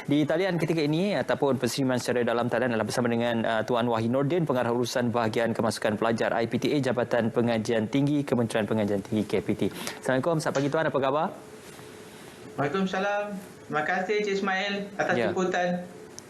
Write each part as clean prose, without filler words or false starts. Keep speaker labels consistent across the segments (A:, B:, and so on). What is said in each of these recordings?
A: Di talian ketika ini ataupun persinggungan secara dalam talian adalah bersama dengan Tuan Wahid Nordin, Pengarah Urusan Bahagian Kemasukan Pelajar IPTA Jabatan Pengajian Tinggi Kementerian Pengajian Tinggi KPT. Assalamualaikum, selamat pagi Tuan, apa khabar?
B: Waalaikumsalam. Terima kasih Cik Ismail atas jemputan.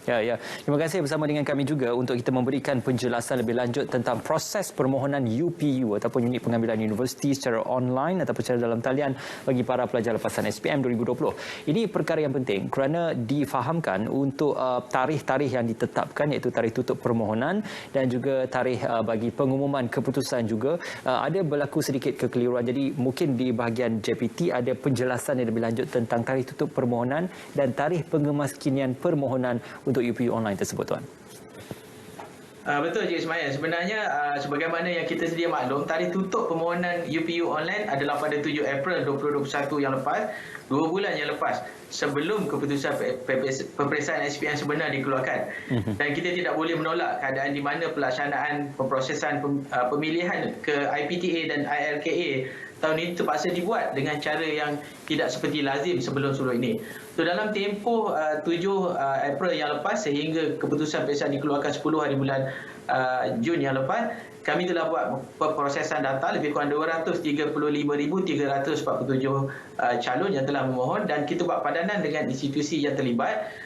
A: Ya. Terima kasih bersama dengan kami juga untuk kita memberikan penjelasan lebih lanjut tentang proses permohonan UPU ataupun Unit Pengambilan Universiti secara online ataupun secara dalam talian bagi para pelajar lepasan SPM 2020. Ini perkara yang penting kerana difahamkan untuk tarikh-tarikh yang ditetapkan, iaitu tarikh tutup permohonan dan juga tarikh bagi pengumuman keputusan juga ada berlaku sedikit kekeliruan. Jadi mungkin di bahagian JPT ada penjelasan yang lebih lanjut tentang tarikh tutup permohonan dan tarikh pengemaskinian permohonan untuk UPU online tersebut, Tuan.
B: Betul Cik Ismail. Sebenarnya sebagaimana yang kita sedia maklum, tarikh tutup permohonan UPU online adalah pada 7 April 2021 yang lepas, 2 bulan yang lepas sebelum keputusan peperiksaan SPM sebenar dikeluarkan. Dan kita tidak boleh menolak keadaan di mana pelaksanaan pemprosesan pemilihan ke IPTA dan ILKA tahun ini terpaksa dibuat dengan cara yang tidak seperti lazim sebelum-sebelum ini. So, dalam tempoh 7 April yang lepas sehingga keputusan peperiksaan dikeluarkan 10 hari bulan Jun yang lepas, kami telah buat pemprosesan data lebih kurang 235,347 calon yang telah memohon, dan kita buat padanan dengan institusi yang terlibat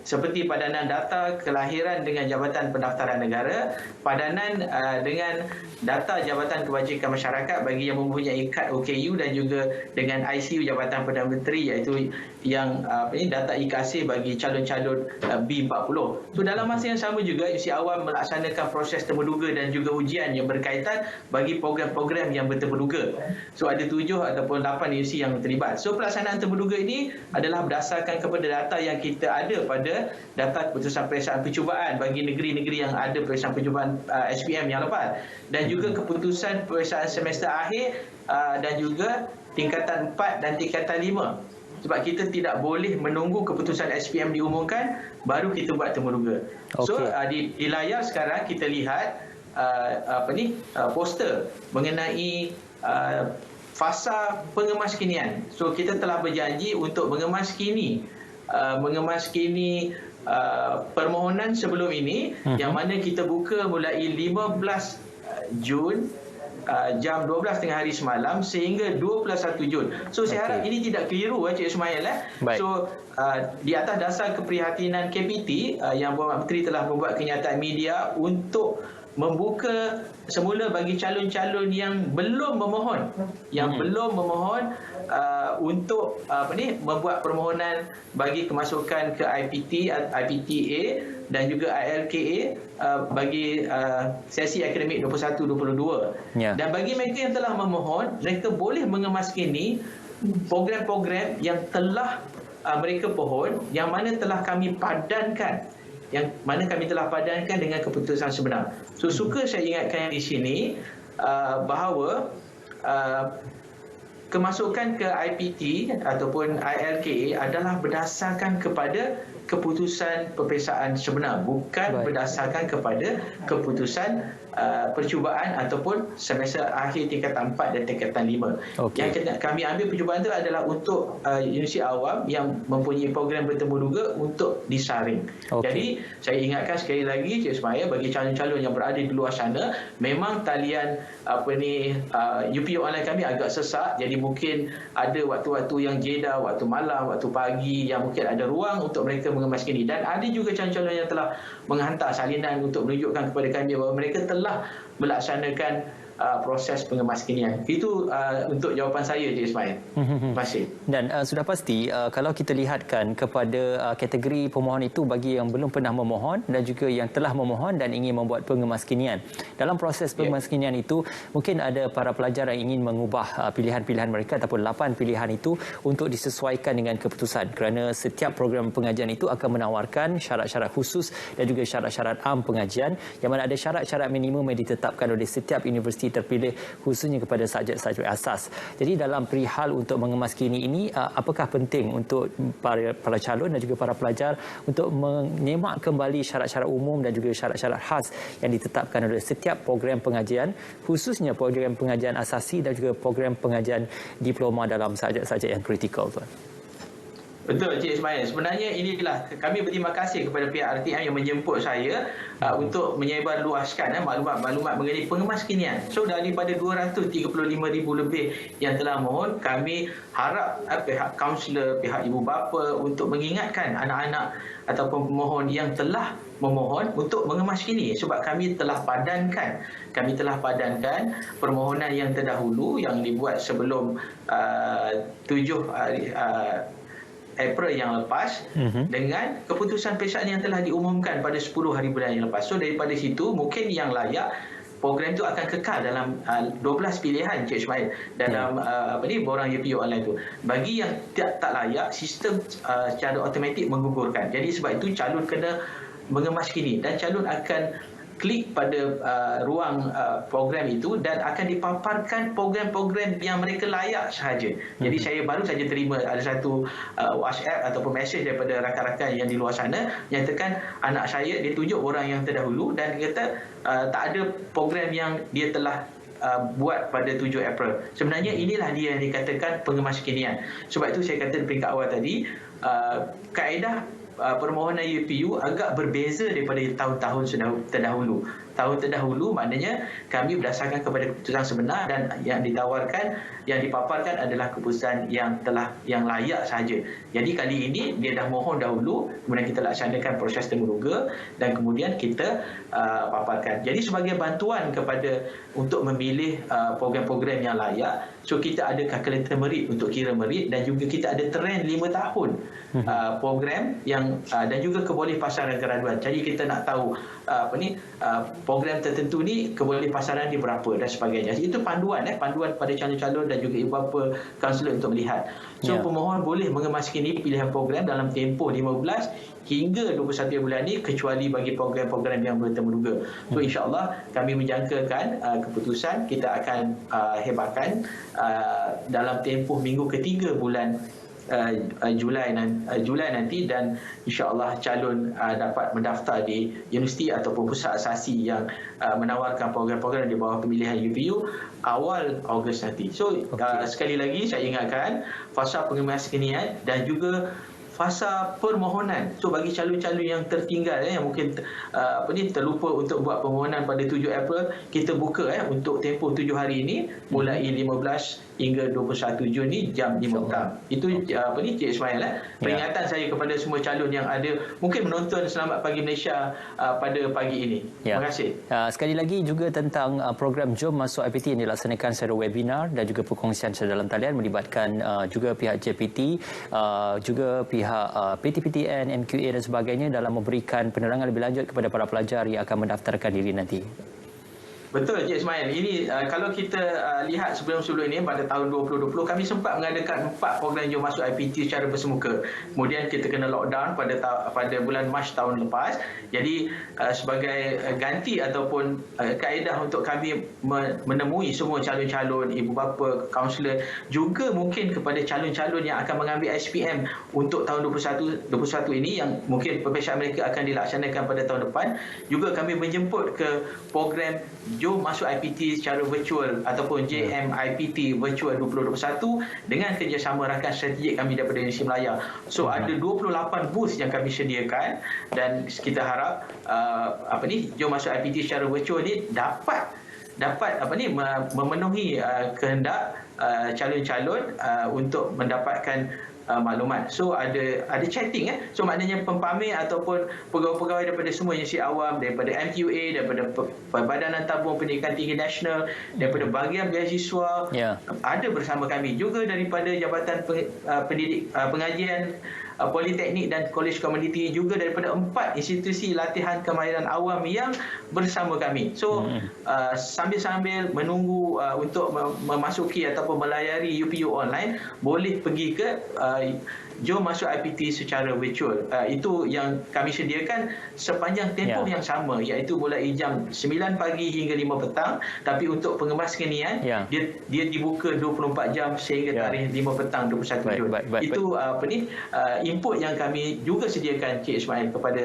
B: seperti padanan data kelahiran dengan Jabatan Pendaftaran Negara, padanan dengan data Jabatan Kebajikan Masyarakat bagi yang mempunyai kad OKU, dan juga dengan ICU Jabatan Perdana Menteri, iaitu yang data IKC bagi calon-calon B40. So, dalam masa yang sama juga UC Awam melaksanakan proses terduga dan juga ujian yang berkaitan bagi program-program yang berterduga. So, ada 7 ataupun 8 UC yang terlibat. So, pelaksanaan terduga ini adalah berdasarkan kepada data yang kita ada pada data keputusan peperiksaan percubaan bagi negeri-negeri yang ada peperiksaan percubaan SPM yang lepas, dan juga keputusan peperiksaan semester akhir dan juga tingkatan 4 dan tingkatan 5. Sebab kita tidak boleh menunggu keputusan SPM diumumkan baru kita buat terduga. So di layar sekarang kita lihat poster mengenai fasa pengemaskinian. So kita telah berjanji untuk mengemaskini permohonan sebelum ini, yang mana kita buka mulai 15 Jun jam 12 tengah hari semalam sehingga 21 Jun. So saya harap ini tidak keliru Cik Ismail. So di atas dasar keprihatinan KPT, Yang Berhormat Menteri telah membuat kenyataan media untuk membuka semula bagi calon-calon yang belum memohon, untuk membuat permohonan bagi kemasukan ke IPTA dan juga ILKA bagi sesi akademik 21-22. Dan bagi mereka yang telah memohon, mereka boleh mengemaskini program-program yang telah mereka pohon, yang mana telah kami padankan dengan keputusan sebenar. So, suka saya ingatkan di sini bahawa kemasukan ke IPT ataupun ILKA adalah berdasarkan kepada keputusan peperiksaan sebenar, bukan berdasarkan kepada keputusan percubaan ataupun semester akhir tingkatan 4 dan tingkatan 5. Yang kami ambil percubaan itu adalah untuk Universiti Awam yang mempunyai program bertemu untuk disaring. Jadi saya ingatkan sekali lagi Cik Ismail, bagi calon-calon yang berada di luar sana, memang talian UPU online kami agak sesak, jadi mungkin ada waktu-waktu yang jeda, waktu malam, waktu pagi yang mungkin ada ruang untuk mereka mengemaskini, dan ada juga calon-calon yang telah menghantar salinan untuk menunjukkan kepada kami bahawa mereka telah melaksanakan proses pengemaskinian. Itu untuk jawapan saya, Cik Ismail. Terima kasih.
A: Dan sudah pasti kalau kita lihatkan kepada kategori pemohon itu bagi yang belum pernah memohon dan juga yang telah memohon dan ingin membuat pengemaskinian. Dalam proses pengemaskinian itu mungkin ada para pelajar yang ingin mengubah pilihan-pilihan mereka ataupun 8 pilihan itu untuk disesuaikan dengan keputusan, kerana setiap program pengajian itu akan menawarkan syarat-syarat khusus dan juga syarat-syarat am pengajian, yang mana ada syarat-syarat minimum yang ditetapkan oleh setiap universiti terpilih khususnya kepada subjek-subjek asas. Jadi dalam perihal untuk mengemaskini ini, apakah penting untuk para calon dan juga para pelajar untuk menyemak kembali syarat-syarat umum dan juga syarat-syarat khas yang ditetapkan oleh setiap program pengajian, khususnya program pengajian asasi dan juga program pengajian diploma dalam subjek-subjek yang kritikal, Tuan?
B: Betul, Cik Ismail. Sebenarnya inilah kami berterima kasih kepada pihak RTM yang menjemput saya untuk menyebar luaskan maklumat-maklumat mengenai pengemaskinian. So daripada 235,000 lebih yang telah mohon, kami harap pihak kaunselor, pihak ibu bapa untuk mengingatkan anak-anak ataupun pemohon yang telah memohon untuk mengemaskini, sebab kami telah padankan permohonan yang terdahulu yang dibuat sebelum 7 April yang lepas dengan keputusan Persatuan yang telah diumumkan pada 10 hari bulan yang lepas. So daripada situ mungkin yang layak program itu akan kekal dalam 12 pilihan, Cik Ismail, dalam borang UPU online itu. Bagi yang tak layak, sistem secara automatik menggugurkan. Jadi sebab itu calon kena mengemaskini dan calon akan klik pada ruang program itu dan akan dipaparkan program-program yang mereka layak sahaja. Jadi saya baru saja terima ada satu WhatsApp ataupun mesej daripada rakan-rakan yang di luar sana nyatakan anak saya dia tunjuk orang yang terdahulu dan dia kata tak ada program yang dia telah buat pada 7 April. Sebenarnya inilah dia yang dikatakan pengemaskinian. Sebab itu saya kata di peringkat awal tadi, kaedah permohonan UPU agak berbeza daripada tahun-tahun terdahulu. Tahun terdahulu maknanya kami berdasarkan kepada keputusan sebenar dan yang ditawarkan, yang dipaparkan adalah keputusan yang layak sahaja. Jadi kali ini dia dah mohon dahulu, kemudian kita laksanakan proses temuruga dan kemudian kita paparkan. Jadi sebagai bantuan kepada untuk memilih program-program yang layak, so kita ada kalkulator merit untuk kira merit dan juga kita ada trend 5 tahun program yang dan juga keboleh pasaran graduan. Jadi kita nak tahu program tertentu ni keboleh pasaran dia berapa dan sebagainya. Itu panduan pada calon-calon dan juga ibu bapa kaunselor untuk melihat. So pemohon boleh mengemaskini pilihan program dalam tempoh 15 hingga 21 bulan ni, kecuali bagi program-program yang bertemuruga. So insya-Allah kami menjangkakan keputusan kita akan hebatkan dalam tempoh minggu ketiga bulan Julai nanti dan insya-Allah calon dapat mendaftar di universiti ataupun pusat asasi yang menawarkan program-program di bawah pemilihan UPU awal Ogos nanti. So sekali lagi saya ingatkan fasa pengemaskinian dan juga fasa permohonan. So bagi calon-calon yang tertinggal yang mungkin terlupa untuk buat permohonan pada 7 April, kita buka untuk tempoh 7 hari ini mulai 15 hingga 21 Jun ni jam 5 petang. Itu Cik Ismail peringatan saya kepada semua calon yang ada mungkin menonton Selamat Pagi Malaysia pada pagi ini. Terima kasih.
A: Sekali lagi juga tentang program Jom Masuk IPT yang dilaksanakan secara webinar dan juga perkongsian secara dalam talian melibatkan juga pihak JPT, juga pihak PTPTN, MQA dan sebagainya dalam memberikan penerangan lebih lanjut kepada para pelajar yang akan mendaftarkan diri nanti.
B: Betul, Cik Ismail. Ini kalau kita lihat sebelum-sebelum ini pada tahun 2020 kami sempat mengadakan 4 program Jom Masuk IPT secara bersemuka. Kemudian kita kena lockdown pada bulan Mac tahun lepas. Jadi sebagai ganti ataupun kaedah untuk kami menemui semua calon-calon ibu bapa, kaunselor, juga mungkin kepada calon-calon yang akan mengambil SPM untuk tahun 2021 ini yang mungkin peperiksaan mereka akan dilaksanakan pada tahun depan, juga kami menjemput ke program Jom Masuk IPT secara virtual ataupun JMIPT Virtual 2021 dengan kerjasama rakan strategik kami daripada Universiti Melaya. So ada 28 booth yang kami sediakan dan kita harap Jom Masuk IPT secara virtual ni dapat memenuhi kehendak calon-calon untuk mendapatkan maklumat. So ada chatting So maknanya pempamer ataupun pegawai-pegawai daripada semua universiti awam, daripada MQA, daripada Badan Tabung Pendidikan Tinggi Nasional, daripada bahagian beasiswa ada bersama kami, juga daripada Jabatan Pengajian Politeknik dan Kolej Komuniti, juga daripada 4 institusi latihan kemahiran awam yang bersama kami. So sambil-sambil menunggu untuk memasuki ataupun melayari UPU online, boleh pergi ke Jom Masuk IPT secara virtual. Itu yang kami sediakan sepanjang tempoh yang sama, iaitu mulai jam 9 pagi hingga 5 petang. Tapi untuk pengemaskinian dia dibuka 24 jam sehingga tarikh 5 petang 21 Jun. Itu input yang kami juga sediakan, Cik Ismail, kepada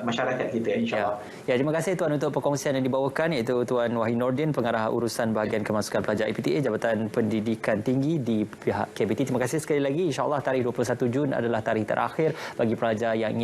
B: masyarakat kita, insya-Allah.
A: Terima kasih Tuan untuk perkongsian yang dibawakan, iaitu Tuan Wahid Nordin, Pengarah Urusan Bahagian Kemasukan Pelajar IPTA Jabatan Pendidikan Tinggi di pihak KPT. Terima kasih sekali lagi. Insya-Allah tarikh 21 Jun adalah tarikh terakhir bagi pelajar yang ingin